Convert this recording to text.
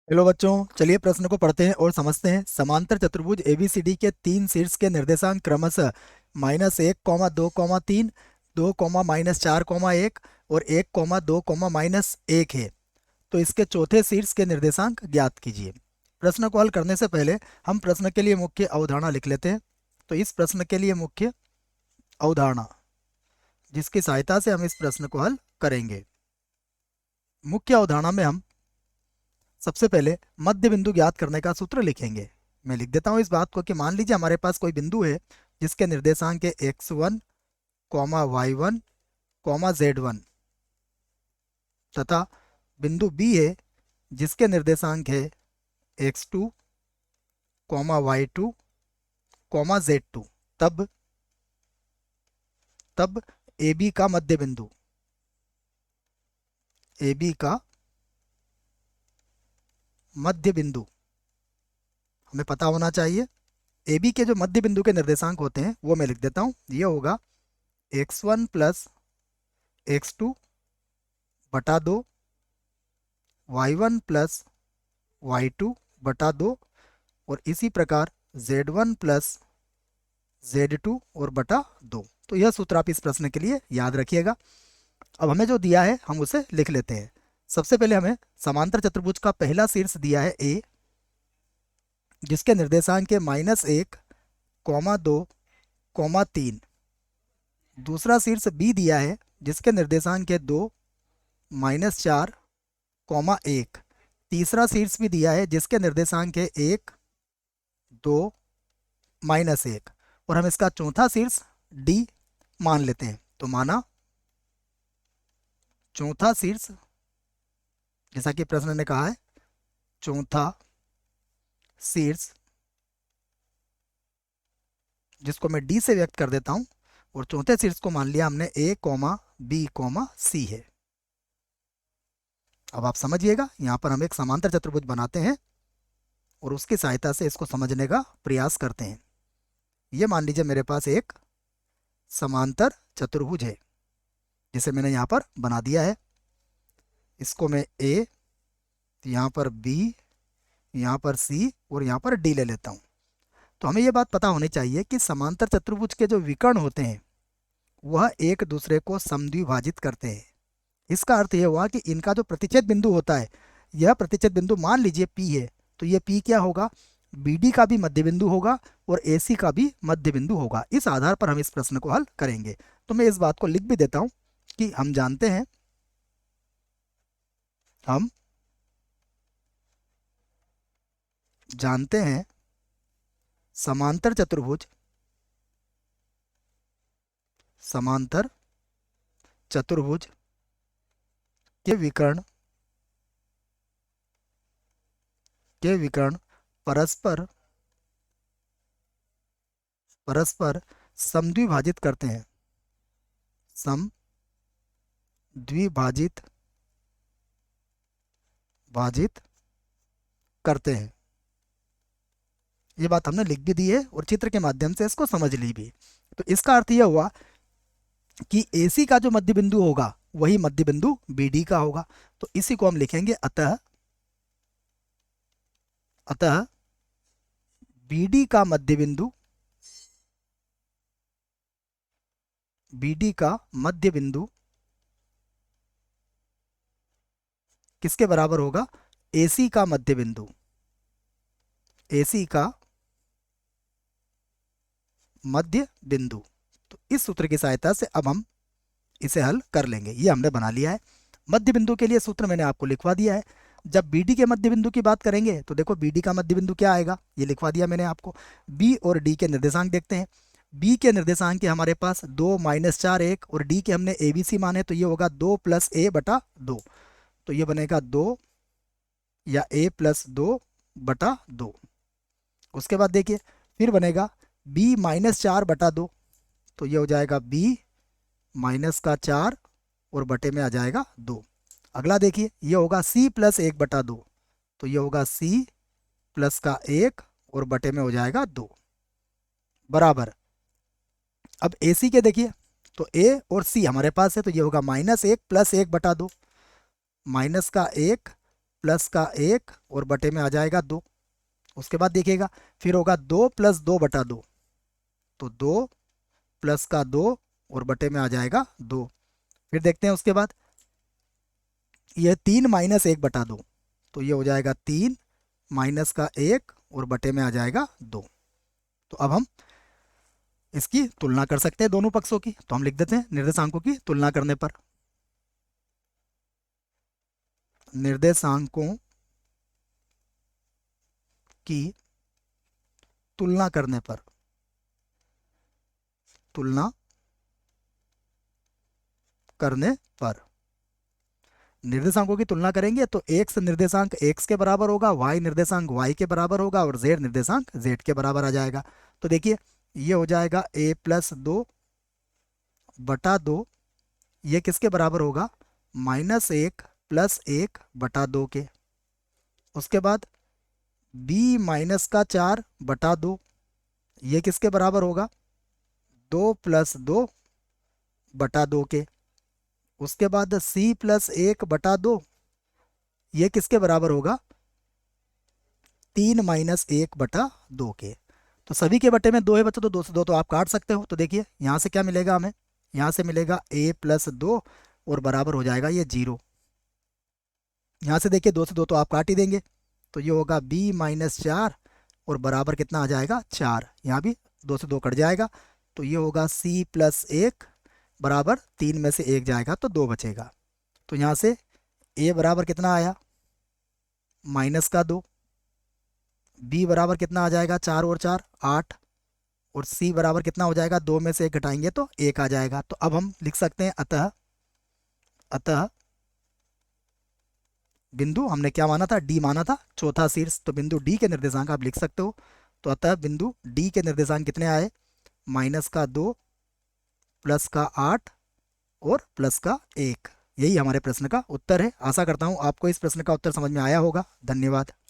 Hello बच्चों, चलिए प्रश्न को पढ़ते हैं और समझते हैं। समांतर चतुर्भुज एबीसीडी के तीन शीर्ष के निर्देशांक क्रमशः -1, 2, 3, 2, -4, 1 और 1, 2, -1 है। तो इसके चौथे शीर्ष के निर्देशांक ज्ञात कीजिए। प्रश्न को हल करने से पहले हम प्रश्न के लिए मुख्य अवधारणा लिख लेते हैं। तो इस प्रश्न के लिए मुख्य अवधारणा जिसकी सहायता से हम इस प्रश्न को हल करेंगे। मुख्य अवधारणा में हम सबसे पहले मध्य बिंदु ज्ञात करने का सूत्र लिखेंगे। मैं लिख देता हूं इस बात को कि मान लीजिए हमारे पास कोई बिंदु है जिसके निर्देशांक है x1, y1, z1 तथा बिंदु B है जिसके निर्देशांक है x2, y2, z2। तब AB का मध्य बिंदु, AB का मध्य बिंदु हमें पता होना चाहिए। AB के जो मध्य बिंदु के निर्देशांक होते हैं वो मैं लिख देता हूं। ये होगा x1 प्लस x2 बटा 2, y1 प्लस y2 बटा 2 और इसी प्रकार z1 प्लस z2 और बटा 2। तो यह सूत्र आप इस प्रश्न के लिए याद रखिएगा। अब हमें जो दिया है हम उसे लिख लेते हैं। सबसे पहले हमें समांतर चतुर्भुज का पहला शीर्ष दिया है A, जिसके निर्देशांक है -1, 2, 3। दूसरा शीर्ष B दिया है जिसके निर्देशांक है 2, -4, 1। तीसरा शीर्ष भी दिया है जिसके निर्देशांक है 1, 2, -1 और हम इसका चौथा शीर्ष D मान लेते हैं। तो माना चौथा शीर्ष, जैसा कि प्रश्न ने कहा है, चौथा शीर्ष जिसको मैं D से व्यक्त कर देता हूं और चौथे शीर्ष को मान लिया हमने A, B, C है। अब आप समझिएगा, यहां पर हम एक समांतर चतुर्भुज बनाते हैं और उसकी सहायता से इसको समझने का प्रयास करते हैं। ये मान लीजिए मेरे पास एक समांतर चतुर्भुज है जिसे मैंने यहाँ पर बना दिया है। इसको मैं A, यहाँ पर B, यहाँ पर C और यहाँ पर D ले लेता हूँ। तो हमें ये बात पता होनी चाहिए कि समांतर चतुर्भुज के जो विकर्ण होते हैं वह एक दूसरे को समद्विभाजित करते हैं। इसका अर्थ यह हुआ कि इनका जो प्रतिच्छेद बिंदु होता है, यह प्रतिच्छेद बिंदु मान लीजिए P है, तो यह P क्या होगा, BD का भी मध्य बिंदु होगा और AC का भी मध्य बिंदु होगा। इस आधार पर हम इस प्रश्न को हल करेंगे। तो मैं इस बात को लिख भी देता हूं कि हम जानते हैं समांतर चतुर्भुज के विकर्ण परस्पर समद्विभाजित करते हैं। ये बात हमने लिख भी दी है और चित्र के माध्यम से इसको समझ ली भी। तो इसका अर्थ यह हुआ कि AC का जो मध्य बिंदु होगा वही मध्य बिंदु BD का होगा। तो इसी को हम लिखेंगे अतः BD का मध्य बिंदु किसके बराबर होगा, AC का मध्य बिंदु, AC का मध्य बिंदु। तो इस सूत्र की सहायता से अब हम इसे हल कर लेंगे। ये हमने बना लिया है। मध्य बिंदु के लिए सूत्र मैंने आपको लिखवा दिया है। जब BD के मध्य बिंदु की बात करेंगे तो देखो BD का मध्य बिंदु क्या आएगा, ये लिखवा दिया मैंने आपको। B और D के निर्देशांक देखते हैं। B के निर्देशांक के हमारे पास 2, -4, 1 और D के हमने ABC माने, तो ये होगा 2 + A बटा 2। तो ये बनेगा 2 या A + 2 बटा 2। उसके बाद देखिए फिर बनेगा B -4 बटा 2, तो ये हो जाएगा B -4 और बटे में आ जाएगा 2। अगला देखिए ये होगा C + 1 बटा 2, तो ये होगा C + 1 और बटे में हो जाएगा 2 बराबर। अब AC के देखिए, तो A और C हमारे पास है, तो ये होगा -1 + 1 बटा 2, -1 प्लस का 1 और बटे में आ जाएगा 2। उसके बाद देखिएगा फिर होगा 2 प्लस 2 बटा 2, तो 2 प्लस का 2 और बटे में आ जाएगा 2। फिर देखते हैं उसके बाद ये 3 माइनस 1 बटा 2, तो ये हो जाएगा 3 माइनस का 1 और बटे में आ जाएगा 2। तो अब हम इसकी तुलना कर सकते हैं दोनों पक्षों की, तो हम लिख देते हैं निर्देशांकों की तुलना करने पर, निर्देशांकों की तुलना करने पर, तुलना करने पर निर्देशांकों की तुलना करेंगे तो x निर्देशांक x के बराबर होगा, y निर्देशांक y के बराबर होगा और z निर्देशांक z के बराबर आ जाएगा। तो देखिए ये हो जाएगा a प्लस 2 बटा 2, ये किसके बराबर होगा, -1 प्लस 1 बटा 2 के। उसके बाद b माइनस का 4 बटा 2, ये किसके बराबर होगा, 2 प्लस 2 बटा 2 के। उसके बाद c प्लस 1 बटा 2, ये किसके बराबर होगा, 3 माइनस 1 बटा 2 के। तो सभी के बटे में 2 है बच्चों, तो 2 से 2 तो आप काट सकते हो। तो देखिए यहाँ से क्या मिलेगा हमें, यहाँ से मिलेगा a प्लस 2 और बराबर हो जाएगा ये 0। यहाँ से देखिए 2 से 2 तो आप काट ही देंगे, तो ये होगा b माइनस 4 और बराबर कितना आ जाएगा 4। यहाँ भी 2 से 2 कट जाएगा, तो ये होगा c प्लस 1 बराबर 3 में से 1 जाएगा तो 2 बचेगा। तो यहाँ से a बराबर कितना आया, माइनस का 2, b बराबर कितना आ जाएगा 4 और 4 8, और c बराबर कितना हो जाएगा, 2 में से 1 घटाएंगे तो 1 आ जाएगा। तो अब हम लिख सकते हैं अतः, अतः बिंदु हमने क्या माना था, d माना था, चौथा शीर्ष, तो बिंदु d के निर्देशांक आप लिख सकते हो। तो अतः बिंदु d के निर्देशांक कितने आए, माइनस का 2 प्लस का 8 और प्लस का 1। यही हमारे प्रश्न का उत्तर है। आशा करता हूँ आपको इस प्रश्न का उत्तर समझ में आया होगा। धन्यवाद।